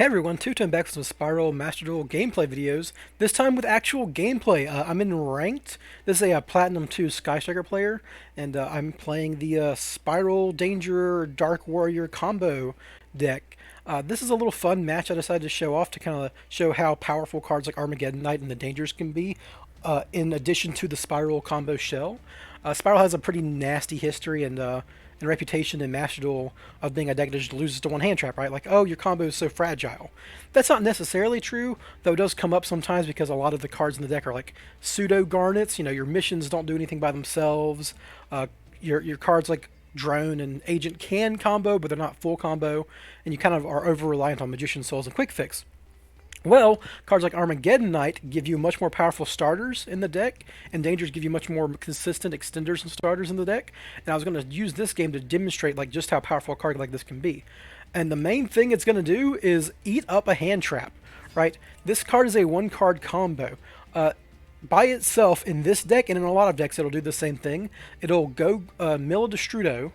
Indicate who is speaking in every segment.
Speaker 1: Hey everyone, Two-Tone back with some Spyral Master Duel gameplay videos, this time with actual gameplay. I'm in Ranked. This is a Platinum 2 Sky Striker player, and I'm playing the Spyral Danger Dark Warrior combo deck. This is a little fun match I decided to show off to kind of show how powerful cards like Armageddon Knight and the Dangers can be, in addition to the Spyral combo shell. Spyral has a pretty nasty history and reputation in Master Duel of being a deck that just loses to one hand trap, right? Like, oh, your combo is so fragile. That's not necessarily true, though it does come up sometimes because a lot of the cards in the deck are like pseudo garnets. You know, your missions don't do anything by themselves. Your cards like Drone and Agent can combo, but they're not full combo, and you kind of are over reliant on Magician Souls and Quick Fix. Well, cards like Armageddon Knight give you much more powerful starters in the deck, and Dangers give you much more consistent extenders and starters in the deck. And I was going to use this game to demonstrate like just how powerful a card like this can be. And the main thing it's going to do is eat up a hand trap, right? This card is a one-card combo. By itself in this deck and in a lot of decks, it'll do the same thing. It'll go mill a Destrudo.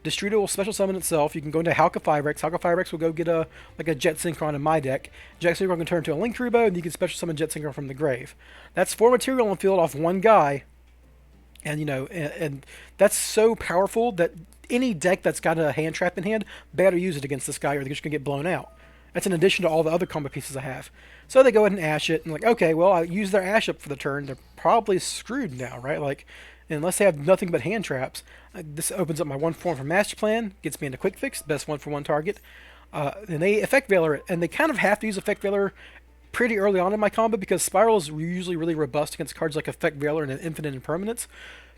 Speaker 1: Destrudo will special summon itself. You can go into Halqifibrax. Halqifibrax will go get a Jet Synchron in my deck. Jet Synchron can turn into a Linkuriboh, and you can special summon Jet Synchron from the grave. That's 4 material on the field off one guy, and and that's so powerful that any deck that's got a hand trap in hand better use it against this guy, or they're just gonna get blown out. That's in addition to all the other combo pieces I have. So they go ahead and ash it, and like, okay, well, I use their ash up for the turn. They're probably screwed now, right? Like, unless they have nothing but hand traps. This opens up my one form for Master Plan, gets me into Quick Fix, best one for one target. And they Effect Veiler it, and they kind of have to use Effect Veiler pretty early on in my combo because Spyral is usually really robust against cards like Effect Veiler and Infinite Impermanence,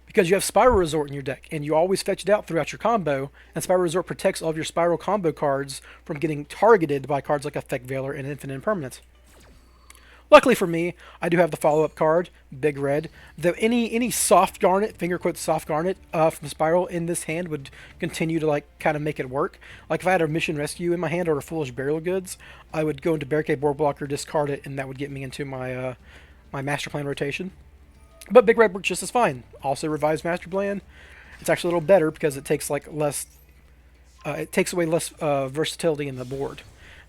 Speaker 1: because you have Spyral Resort in your deck, and you always fetch it out throughout your combo, and Spyral Resort protects all of your Spyral combo cards from getting targeted by cards like Effect Veiler and Infinite Impermanence. Luckily for me, I do have the follow-up card, Big Red. Though any soft garnet, finger quotes soft garnet, from Spyral in this hand would continue to like kind of make it work. Like if I had a Mission Rescue in my hand or a Foolish Burial Goods, I would go into Barricadeborg Blocker, discard it, and that would get me into my my Master Plan rotation. But Big Red works just as fine. Also revives Master Plan. It's actually a little better because it takes like less, it takes away less versatility in the board.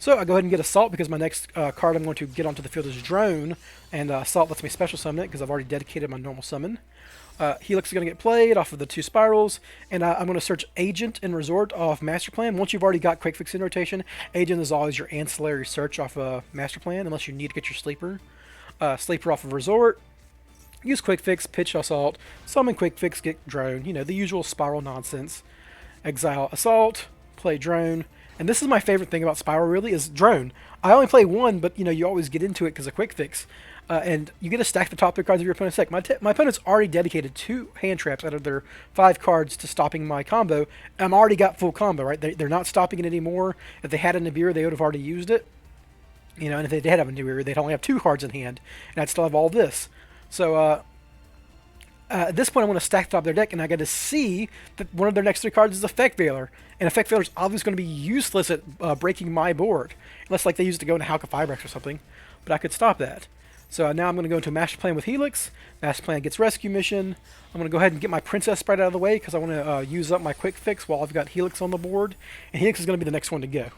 Speaker 1: So I go ahead and get Assault because my next card I'm going to get onto the field is Drone, and Assault lets me special summon it because I've already dedicated my normal summon. Helix is going to get played off of the 2 Spyrals, and I'm going to search Agent and Resort off Master Plan. Once you've already got Quick Fix in rotation, Agent is always your ancillary search off Master Plan, unless you need to get your Sleeper. Sleeper off of Resort. Use Quick Fix, pitch Assault, summon Quick Fix, get Drone. You know, the usual Spyral nonsense. Exile Assault, play Drone. And this is my favorite thing about Spyral, really, is Drone. I only play one, but, you know, you always get into it because of Quick Fix. And you get to stack the top 3 cards of your opponent's deck. My opponent's already dedicated 2 hand traps out of their 5 cards to stopping my combo. I'm already got full combo, right? They're not stopping it anymore. If they had a Nibiru, they would have already used it. You know, and if they did have a Nibiru, they'd only have 2 cards in hand. And I'd still have all this. So, at this point, I want to stack the top of their deck, and I got to see that one of their next 3 cards is Effect Veiler. And Effect Veiler is obviously going to be useless at breaking my board, unless like they use it to go into Halqifibrax or something. But I could stop that. So now I'm going to go into Master Plan with Helix. Master Plan gets Rescue Mission. I'm going to go ahead and get my Princessprite out of the way because I want to use up my Quick Fix while I've got Helix on the board. And Helix is going to be the next one to go.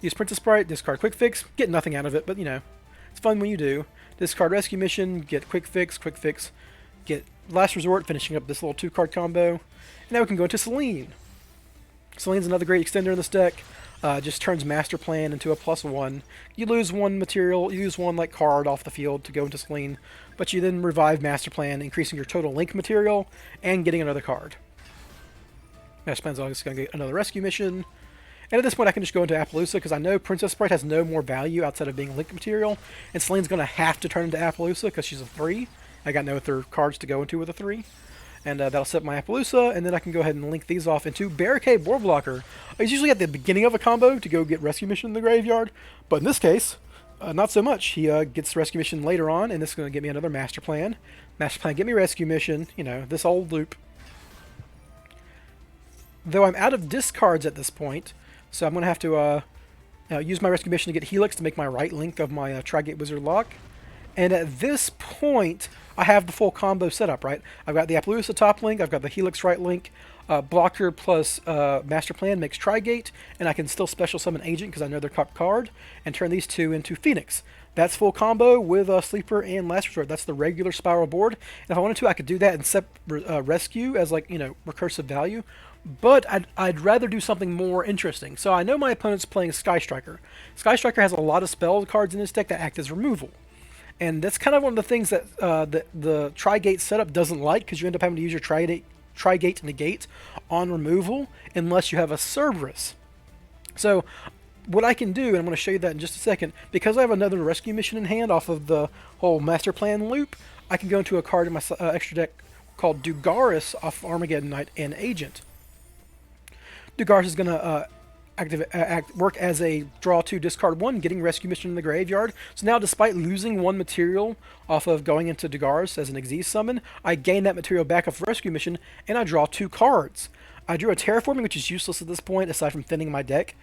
Speaker 1: Use Princessprite, discard Quick Fix. Get nothing out of it, but you know, it's fun when you do. Discard Rescue Mission, get Quick Fix, get Last Resort, finishing up this little 2-card combo. And now we can go into Selene. Selene's another great extender in this deck. Just turns Master Plan into a +1. You lose 1 material, you use 1 like card off the field to go into Selene, but you then revive Master Plan, increasing your total link material and getting another card. Master Plan's always going to get another Rescue Mission. And at this point, I can just go into Appaloosa because I know Princessprite has no more value outside of being link material, and Selene's going to have to turn into Appaloosa because she's a 3. I got no other cards to go into with a 3. And that'll set my Appaloosa, and then I can go ahead and link these off into Barricadeborg Blocker. It's usually at the beginning of a combo to go get Rescue Mission in the graveyard, but in this case, not so much. He gets Rescue Mission later on, and this is going to get me another Master Plan. Master Plan, get me Rescue Mission, you know, this old loop. Though I'm out of discards at this point, so I'm going to have to use my Rescue Mission to get Helix to make my right link of my Tri-Gate Wizard lock. And at this point, I have the full combo set up, right? I've got the Appaloosa top link, I've got the Helix right link, Blocker plus Master Plan makes Trigate, and I can still special summon Agent because I know their top card, and turn these two into Pheonix. That's full combo with Sleeper and Last Resort. That's the regular Spyral board. And if I wanted to, I could do that and set Rescue as like, recursive value. But I'd rather do something more interesting. So I know my opponent's playing Sky Striker. Sky Striker has a lot of spell cards in his deck that act as removal. And that's kind of one of the things that the Trigate setup doesn't like, because you end up having to use your Trigate Negate on removal unless you have a Cerberus. So what I can do, and I'm going to show you that in just a second, because I have another rescue mission in hand off of the whole Master Plan loop, I can go into a card in my extra deck called Dugares off of Armageddon Knight and Agent. Dugares is going to work as a draw 2, discard 1, getting rescue mission in the graveyard. So now, despite losing 1 material off of going into Dugares as an Xyz summon, I gain that material back off rescue mission, and I draw 2 cards. I drew a Terraforming, which is useless at this point, aside from thinning my deck,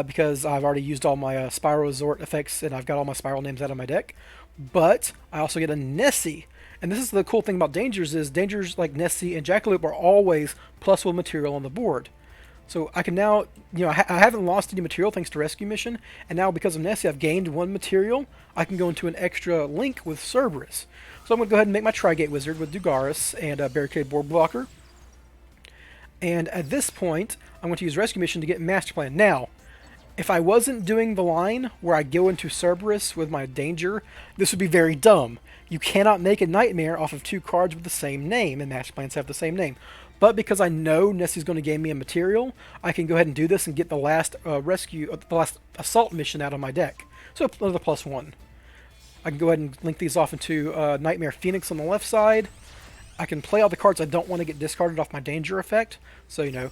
Speaker 1: because I've already used all my Spyral Resort effects, and I've got all my Spyral names out of my deck. But I also get a Nessie. And this is the cool thing about Dangers, is Dangers like Nessie and Jackalope are always +1 material on the board. So I can now, I haven't lost any material thanks to Rescue Mission, and now because of Nessie, I've gained 1 material. I can go into an extra link with Cerberus. So I'm going to go ahead and make my Trigate Wizard with Dugares and Barricadeborg Blocker. And at this point, I'm going to use Rescue Mission to get Master Plan. Now, if I wasn't doing the line where I go into Cerberus with my Danger, this would be very dumb. You cannot make a Nightmare off of 2 cards with the same name, and Master Plans have the same name. But because I know Nessie's going to gain me a material, I can go ahead and do this and get the last the last Assault mission out of my deck. So another +1. I can go ahead and link these off into Knightmare Pheonix on the left side. I can play all the cards I don't want to get discarded off my Danger effect. So,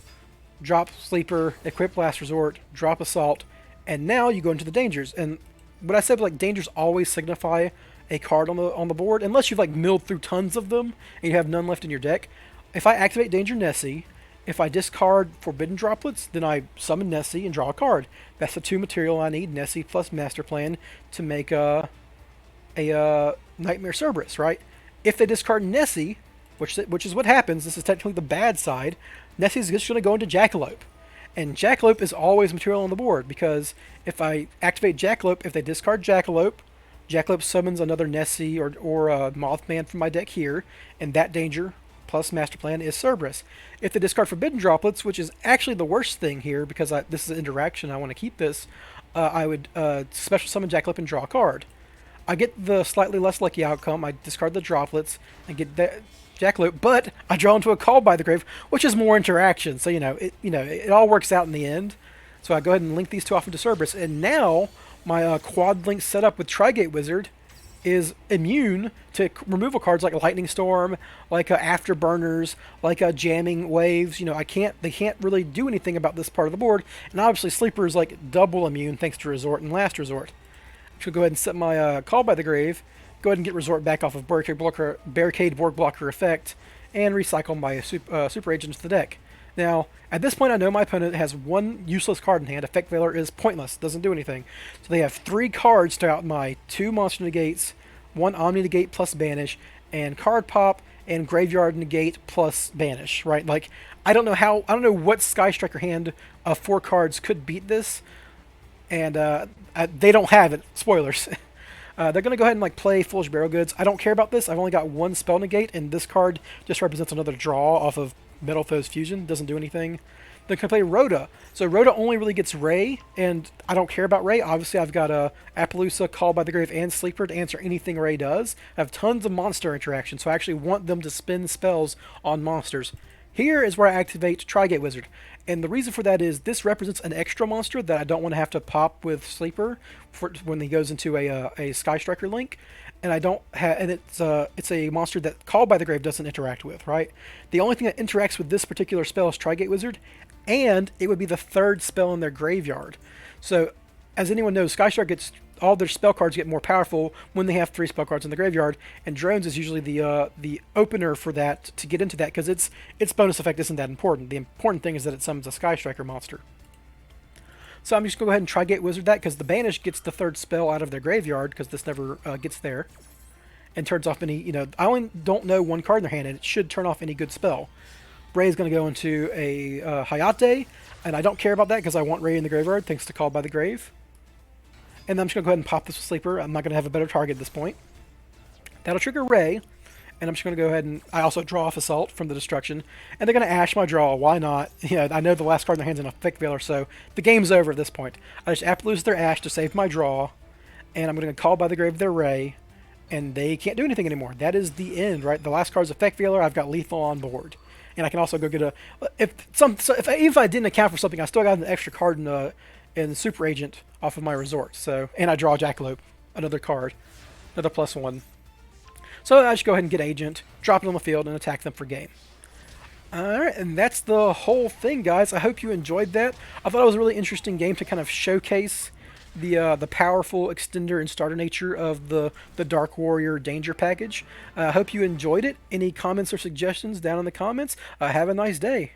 Speaker 1: drop Sleeper, equip Last Resort, drop Assault, and now you go into the Dangers. And what I said, like, Dangers always signify a card on the board, unless you've like milled through tons of them and you have none left in your deck. If I activate Danger Nessie, if I discard Forbidden Droplets, then I summon Nessie and draw a card. That's the 2 material I need, Nessie plus Master Plan, to make a Knightmare Ceberus, right? If they discard Nessie, which is what happens, this is technically the bad side, Nessie's just going to go into Jackalope. And Jackalope is always material on the board, because if I activate Jackalope, if they discard Jackalope, Jackalope summons another Nessie or Mothman from my deck here, and that Danger plus Master Plan is Cerberus. If they discard Forbidden Droplets, which is actually the worst thing here, because this is an interaction, I want to keep this, I would special summon Jackalope and draw a card. I get the slightly less lucky outcome. I discard the Droplets and get that Jackalope, but I draw into a Call by the Grave, which is more interaction. So it all works out in the end. So I go ahead and link these 2 off into Cerberus, and now my quad link setup with Trigate Wizard is immune to removal cards like Lightning Storm, like Afterburners, like Jamming Waves. They can't really do anything about this part of the board, and obviously Sleeper is like double immune thanks to Resort and Last Resort. So go ahead and set my Call by the Grave, go ahead and get Resort back off of Barricadeborg Blocker effect, and recycle my Super Agent into the deck. Now, at this point, I know my opponent has 1 useless card in hand. Effect Veiler is pointless, doesn't do anything. So they have 3 cards to out my 2 Monster Negates, 1 Omni Negate plus Banish, and Card Pop, and Graveyard Negate plus Banish, right? Like, I don't know what Sky Striker hand of 4 cards could beat this, and they don't have it. Spoilers. They're going to go ahead and play Foolish Barrel Goods. I don't care about this. I've only got 1 Spell Negate, and this card just represents another draw off of Metal Foes Fusion. Doesn't do anything. They're going to play Rhoda. So Rhoda only really gets Ray, and I don't care about Ray. Obviously, I've got a Appaloosa, Call by the Grave, and Sleeper to answer anything Ray does. I have tons of monster interaction, so I actually want them to spin spells on monsters. Here is where I activate Trigate Wizard. And the reason for that is this represents an extra monster that I don't want to have to pop with Sleeper when he goes into a Sky Striker link. And I don't have, and it's a monster that Call by the Grave doesn't interact with, right? The only thing that interacts with this particular spell is Trigate Wizard, and it would be the 3rd spell in their graveyard. So, as anyone knows, Sky Striker gets all their spell cards get more powerful when they have 3 spell cards in the graveyard, and Drones is usually the opener for that to get into that, because its bonus effect isn't that important. The important thing is that it summons a Sky Striker monster. So I'm just going to go ahead and Trigate Wizard that, because the Banish gets the 3rd spell out of their graveyard, because this never gets there. and turns off any, I only don't know one card in their hand, and it should turn off any good spell. Ray is going to go into a Hayate, and I don't care about that because I want Ray in the graveyard, thanks to Call by the Grave. And then I'm just going to go ahead and pop this with Sleeper. I'm not going to have a better target at this point. That'll trigger Ray, and I'm just going to go ahead and I also draw off Assault from the Destruction. And they're going to Ash my draw. Why not? I know the last card in their hand's an Effect Veiler, so the game's over at this point. I just have to lose their Ash to save my draw, and I'm going to Call by the Grave their Ray, and they can't do anything anymore. That is the end, right? The last card's Effect Veiler. I've got Lethal on board. And I can also go get a... even if I didn't account for something, I still got an extra card in Super Agent off of my Resort. So, and I draw Jackalope, another card, another +1. So I just go ahead and get Agent, drop it on the field, and attack them for game. Alright, and that's the whole thing, guys. I hope you enjoyed that. I thought it was a really interesting game to kind of showcase the powerful extender and starter nature of the Dark Warrior Danger package. I hope you enjoyed it. Any comments or suggestions down in the comments. Have a nice day.